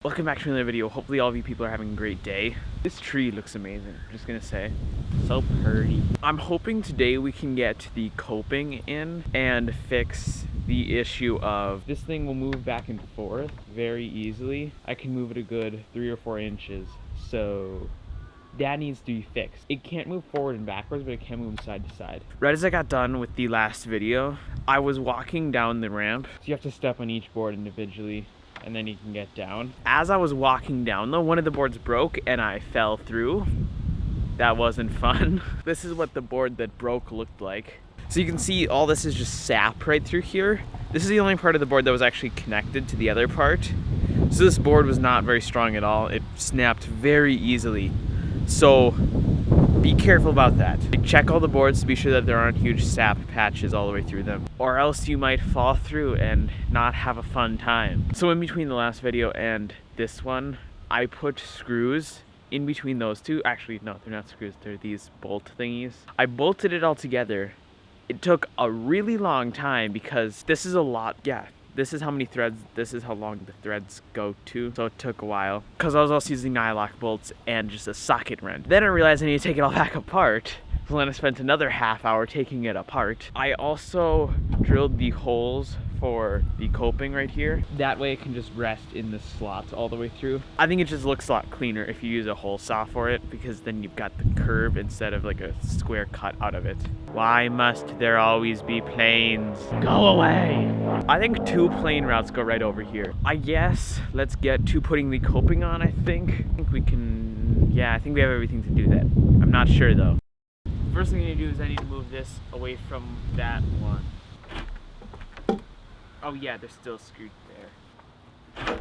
Welcome back to another video. Hopefully all of you people are having a great day. This tree looks amazing, I'm just gonna say. So pretty. I'm hoping today we can get the coping in and fix the issue of this thing will move back and forth very easily. I can move it a good 3 or 4 inches. So that needs to be fixed. It can't move forward and backwards, but it can move side to side. Right as I got done with the last video, I was walking down the ramp. So you have to step on each board individually, and then you can get down. As I was walking down though, one of the boards broke and I fell through. That wasn't fun. This is what the board that broke looked like. So you can see all this is just sap right through here. This is the only part of the board that was actually connected to the other part. So this board was not very strong at all. It snapped very easily. So be careful about that. Check all the boards to be sure that there aren't huge sap patches all the way through them, or else you might fall through and not have a fun time. So in between the last video and this one, I put screws in between those two. Actually, no, they're not screws, they're these bolt thingies. I bolted it all together. It took a really long time because this is a lot, this is how many threads, this is how long the threads go to. So it took a while because I was also using nylock bolts and just a socket wrench. Then I realized I need to take it all back apart. So then I spent another half hour taking it apart. I also drilled the holes for the coping right here. That way it can just rest in the slots all the way through. I think it just looks a lot cleaner if you use a hole saw for it, because then you've got the curve instead of like a square cut out of it. Why must there always be planes? Go away! I think 2 plane routes go right over here. I guess let's get to putting the coping on, I think we can, yeah, I think we have everything to do that. I'm not sure though. First thing I need to do is I need to move this away from that one. Oh yeah, they're still screwed there.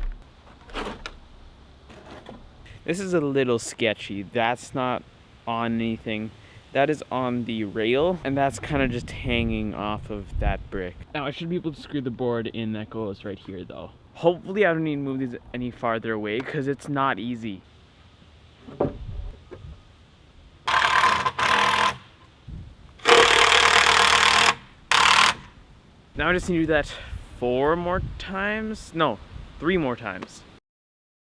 This is a little sketchy. That's not on anything. That is on the rail, and that's kind of just hanging off of that brick. Now I should be able to screw the board in that goes right here though. Hopefully I don't need to move these any farther away because it's not easy. Now I just need to do that 4 more times? No, 3 more times.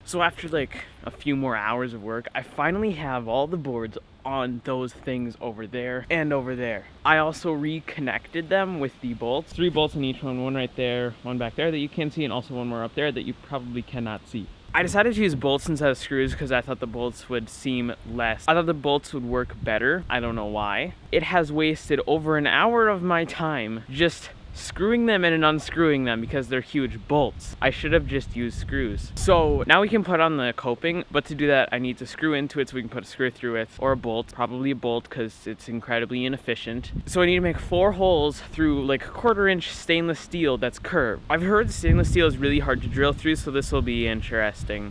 So after like a few more hours of work, I finally have all the boards on those things over there and over there. I also reconnected them with the bolts. 3 bolts in each one right there, one back there that you can see, and also one more up there that you probably cannot see. I decided to use bolts instead of screws because I thought the bolts would seem less. I thought the bolts would work better. I don't know why. It has wasted over an hour of my time just screwing them in and unscrewing them because they're huge bolts. I should have just used screws. So now we can put on the coping, but to do that I need to screw into it so we can put a screw through it, or a bolt, probably a bolt because it's incredibly inefficient. So I need to make 4 holes through like 1/4 inch stainless steel that's curved. I've heard stainless steel is really hard to drill through, so this will be interesting.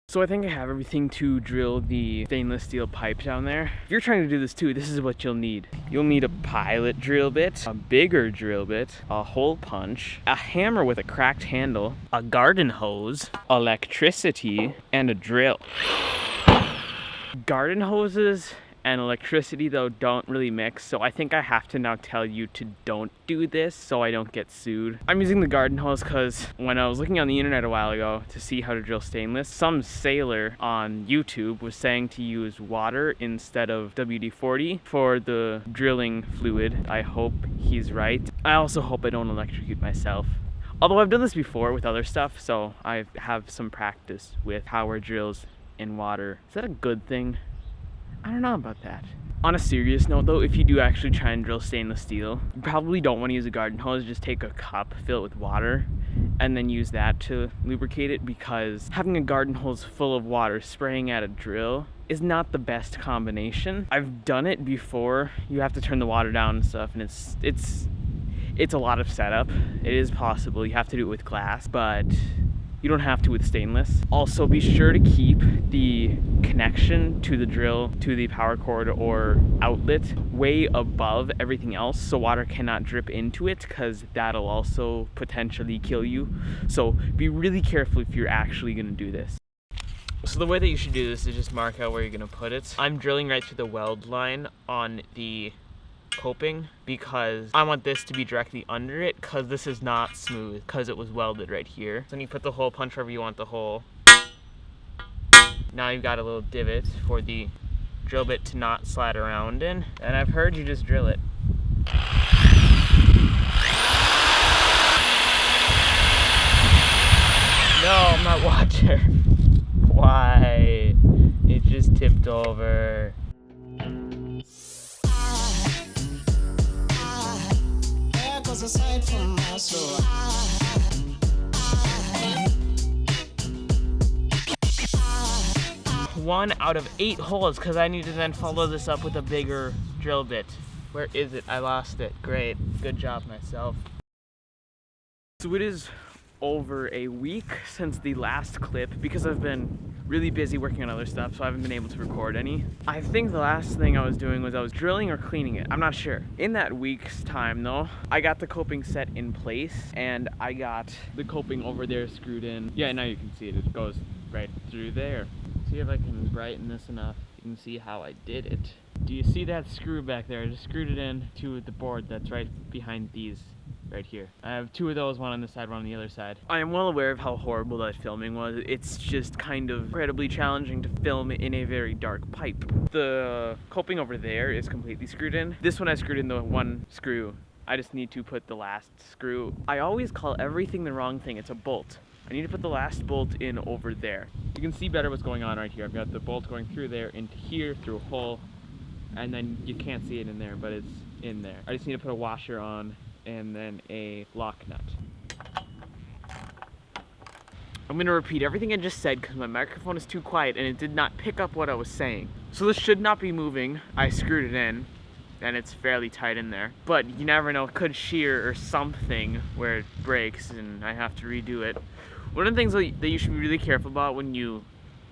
So I think I have everything to drill the stainless steel pipe down there. If you're trying to do this too, this is what you'll need. You'll need a pilot drill bit, a bigger drill bit, a hole punch, a hammer with a cracked handle, a garden hose, electricity, and a drill. Garden hoses and electricity though don't really mix, so I think I have to now tell you to don't do this so I don't get sued. I'm using the garden hose because when I was looking on the internet a while ago to see how to drill stainless, some sailor on YouTube was saying to use water instead of WD-40 for the drilling fluid. I hope he's right. I also hope I don't electrocute myself. Although I've done this before with other stuff, so I have some practice with power drills in water. Is that a good thing? I don't know about that. On a serious note though, if you do actually try and drill stainless steel, you probably don't want to use a garden hose. Just take a cup, fill it with water, and then use that to lubricate it, because having a garden hose full of water spraying at a drill is not the best combination. I've done it before. You have to turn the water down and stuff, and it's a lot of setup. It is possible. You have to do it with glass, but you don't have to with stainless. Also, be sure to keep the connection to the drill, to the power cord or outlet, way above everything else so water cannot drip into it, because that'll also potentially kill you. So be really careful if you're actually gonna do this. So the way that you should do this is just mark out where you're gonna put it. I'm drilling right through the weld line on the coping because I want this to be directly under it, because this is not smooth because it was welded right here. So then you put the hole punch wherever you want the hole, Now you've got a little divot for the drill bit to not slide around in. And I've heard you just drill it. No, I'm not watching. Why? It just tipped over. One out of 8 holes because I need to then follow this up with a bigger drill bit. Where is it? I lost it. Great. Good job myself. So it is over a week since the last clip because I've been really busy working on other stuff, so I haven't been able to record any. I think the last thing I was doing was I was drilling or cleaning it. I'm not sure. In that week's time though, I got the coping set in place and I got the coping over there screwed in. Yeah, now you can see it. It goes right through there. See if I can brighten this enough. You can see how I did it. Do you see that screw back there? I just screwed it in to the board that's right behind these right here. I have 2 of those, one on this side, one on the other side. I am well aware of how horrible that filming was. It's just kind of incredibly challenging to film in a very dark pipe. The coping over there is completely screwed in. This one I screwed in the one screw. I just need to put the last screw. I always call everything the wrong thing. It's a bolt. I need to put the last bolt in over there. You can see better what's going on right here. I've got the bolt going through there into here through a hole, and then you can't see it in there, but it's in there. I just need to put a washer on and then a lock nut. I'm gonna repeat everything I just said because my microphone is too quiet and it did not pick up what I was saying. So this should not be moving. I screwed it in and it's fairly tight in there. But you never know, it could shear or something where it breaks and I have to redo it. One of the things that you should be really careful about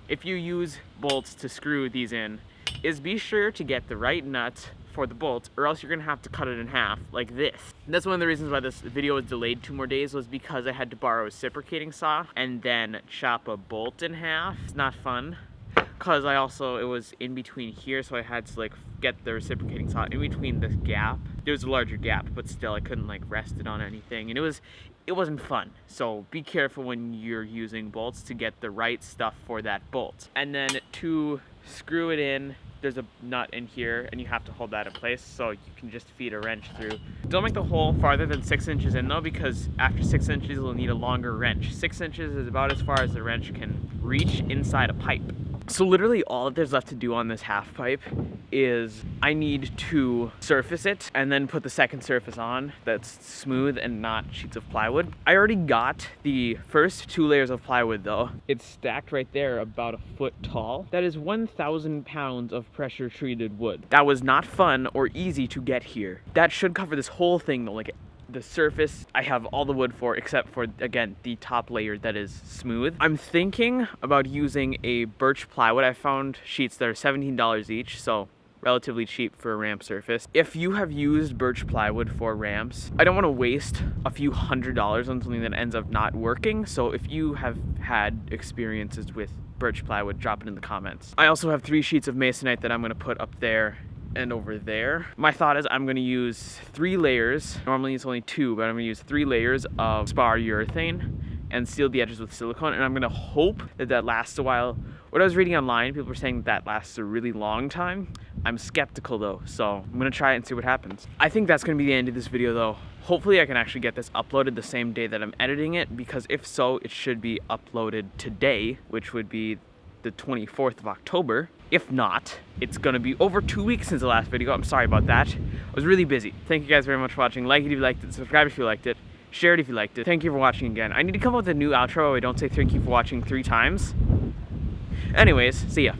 if you use bolts to screw these in is be sure to get the right nut for the bolt, or else you're gonna have to cut it in half like this. And that's one of the reasons why this video was delayed 2 more days, was because I had to borrow a reciprocating saw and then chop a bolt in half. It's not fun because it was in between here, so I had to get the reciprocating saw in between this gap. There was a larger gap, but still I couldn't rest it on anything, and it wasn't fun. So be careful when you're using bolts to get the right stuff for that bolt. And then to screw it in, there's a nut in here and you have to hold that in place, so you can just feed a wrench through. Don't make the hole farther than 6 inches in though, because after 6 inches you'll need a longer wrench. 6 inches is about as far as the wrench can reach inside a pipe. So literally all that there's left to do on this half pipe is I need to surface it and then put the second surface on that's smooth and not sheets of plywood. I already got the first 2 layers of plywood though. It's stacked right there about a foot tall. That is 1,000 pounds of pressure treated wood. That was not fun or easy to get here. That should cover this whole thing though. The surface I have all the wood for, except for, again, the top layer that is smooth. I'm thinking about using a birch plywood. I found sheets that are $17 each, so relatively cheap for a ramp surface. If you have used birch plywood for ramps, I don't want to waste a few $100s on something that ends up not working, so if you have had experiences with birch plywood, drop it in the comments. I also have 3 sheets of masonite that I'm going to put up there and over there. My thought is I'm going to use 3 layers. Normally it's only 2, but I'm going to use 3 layers of spar urethane and seal the edges with silicone, and I'm going to hope that lasts a while. What I was reading online, people were saying that lasts a really long time. I'm skeptical though, so I'm going to try it and see what happens. I think that's going to be the end of this video though. Hopefully I can actually get this uploaded the same day that I'm editing it, because if so, it should be uploaded today, which would be the 24th of October. If not, it's gonna be over 2 weeks since the last video. I'm sorry about that. I was really busy. Thank you guys very much for watching. Like it if you liked it, subscribe if you liked it, share it if you liked it. Thank you for watching again. I need to come up with a new outro where I don't say thank you for watching 3 times. Anyways, see ya.